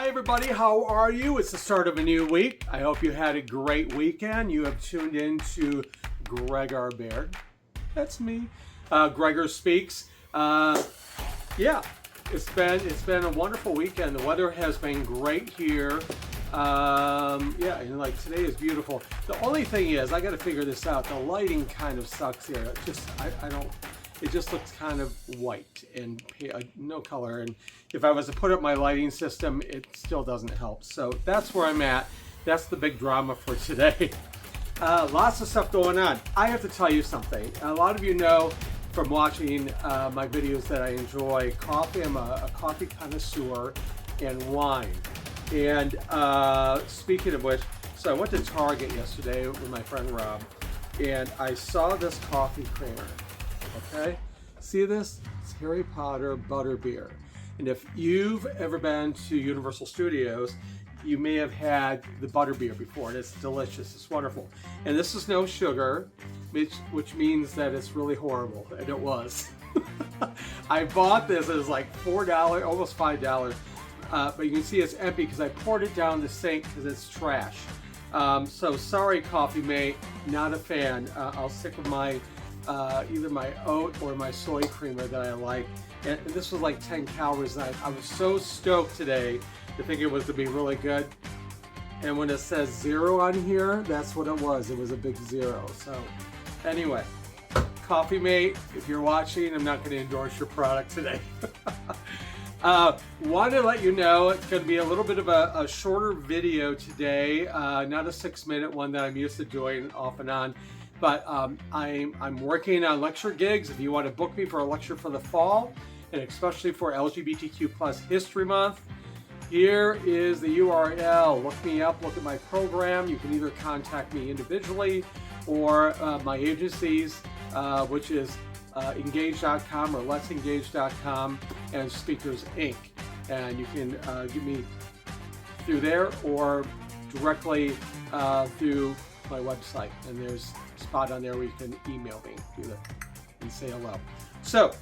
Hi everybody, how are you? It's the start of a new week. I hope you had a great weekend. You have tuned in to Gregor Baird. That's me. Gregor Speaks. Yeah, it's been a wonderful weekend. The weather has been great here. Yeah, and like today is beautiful. The only thing is, I got to figure this out. The lighting kind of sucks here. It just, I don't. It just looks kind of white and no color. And if I was to put up my lighting system, it still doesn't help. So that's where I'm at. That's the big drama for today. Lots of stuff going on. I have to tell you something. A lot of you know from watching my videos that I enjoy coffee. I'm a coffee connoisseur and wine. And speaking of which, so I went to Target yesterday with my friend Rob, and I saw this coffee creamer. Okay, see this? It's Harry Potter Butterbeer. And if you've ever been to Universal Studios, you may have had the Butterbeer before, and it's delicious. It's wonderful. And this is no sugar, which means that it's really horrible, and it was. I bought this, it was like $4, almost $5, but you can see it's empty because I poured it down the sink because it's trash. So sorry, coffee mate, not a fan. I'll stick with my either my oat or my soy creamer that I like. And this was like 10 calories. And I was so stoked today to think it was to be really good. And when it says 0 on here, that's what it was. It was a big 0. So anyway, coffee mate, if you're watching, I'm not going to endorse your product today. Want to let you know it's going to be a little bit of a shorter video today, not a 6-minute one that I'm used to doing off and on. But I'm working on lecture gigs. If you want to book me for a lecture for the fall, and especially for LGBTQ+ History Month, here is the URL. Look me up, look at my program. You can either contact me individually or my agencies, which is engage.com or letsengage.com and Speakers Inc. And you can get me through there or directly through my website. And there's a spot on there where you can email me and say hello. So,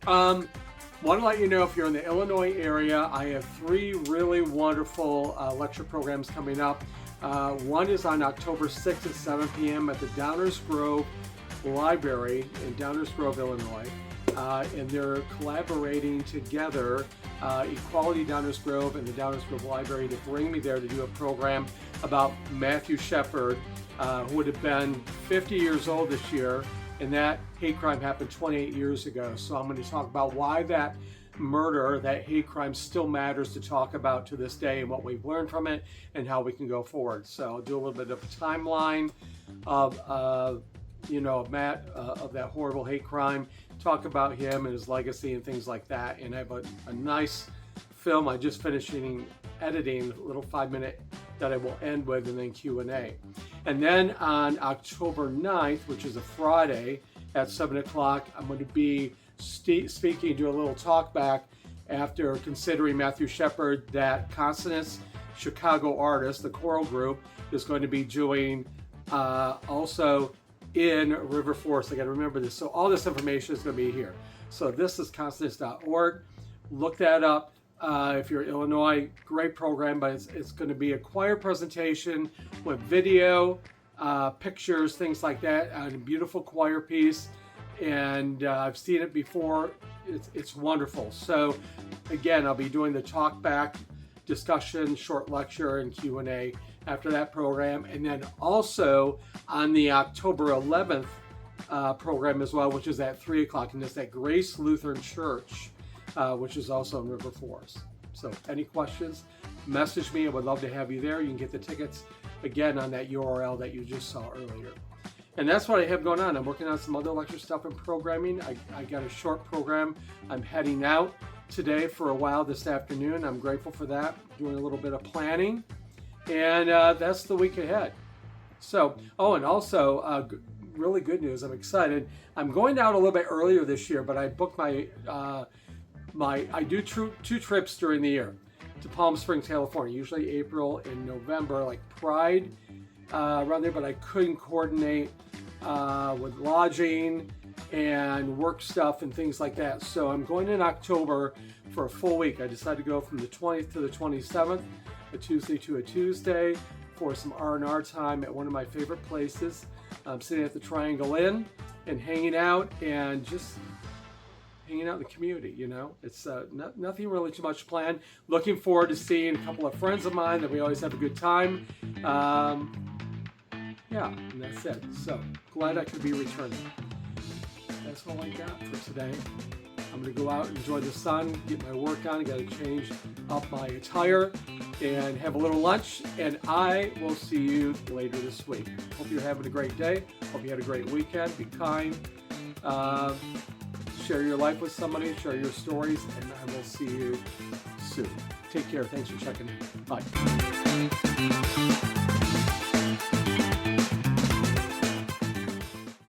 want to let you know if you're in the Illinois area, I have 3 really wonderful lecture programs coming up. One is on October 6th at 7 p.m. at the Downers Grove Library in Downers Grove, Illinois. And they're collaborating together, Equality Downers Grove and the Downers Grove Library, to bring me there to do a program about Matthew Shepard, who would have been 50 years old this year, and that hate crime happened 28 years ago. So I'm going to talk about why that murder, that hate crime still matters to talk about to this day and what we've learned from it and how we can go forward. So I'll do a little bit of a timeline of Matt, of that horrible hate crime, talk about him and his legacy and things like that. And I have a nice film I just finished editing, a little 5-minute that I will end with, and then Q&A. And then on October 9th, which is a Friday at 7 o'clock, I'm going to be speaking, do a little talk back after Considering Matthew Shepard, that Consonance Chicago artist, the choral group, is going to be doing also in River Forest. I got to remember this. So all this information is going to be here. So this is consonance.org. Look that up. If you're in Illinois, great program, but it's going to be a choir presentation with video, pictures, things like that, and a beautiful choir piece. And I've seen it before. It's wonderful. So again, I'll be doing the talk back discussion, short lecture, and Q&A after that program. And then also on the October 11th program as well, which is at 3 o'clock, and it's at Grace Lutheran Church, which is also in River Forest. So any questions, message me. I would love to have you there. You can get the tickets again on that URL that you just saw earlier. And that's what I have going on. I'm working on some other lecture stuff and programming. I got a short program. I'm heading out today for a while this afternoon. I'm grateful for that. Doing a little bit of planning. And that's the week ahead. So, and also really good news. I'm excited. I'm going out a little bit earlier this year, but I booked I do 2 trips during the year to Palm Springs, California, usually April and November, like Pride around there, but I couldn't coordinate with lodging and work stuff and things like that. So I'm going in October for a full week. I decided to go from the 20th to the 27th, a Tuesday to a Tuesday, for some R&R time at one of my favorite places. I'm sitting at the Triangle Inn and hanging out and just hanging out in the community, you know. It's nothing really too much planned. Looking forward to seeing a couple of friends of mine that we always have a good time. Yeah, and that's it. So glad I could be returning. That's all I got for today. I'm going to go out and enjoy the sun, get my work on. I got to change up my attire and have a little lunch. And I will see you later this week. Hope you're having a great day. Hope you had a great weekend. Be kind. Share your life with somebody. Share your stories. And I will see you soon. Take care. Thanks for checking in. Bye.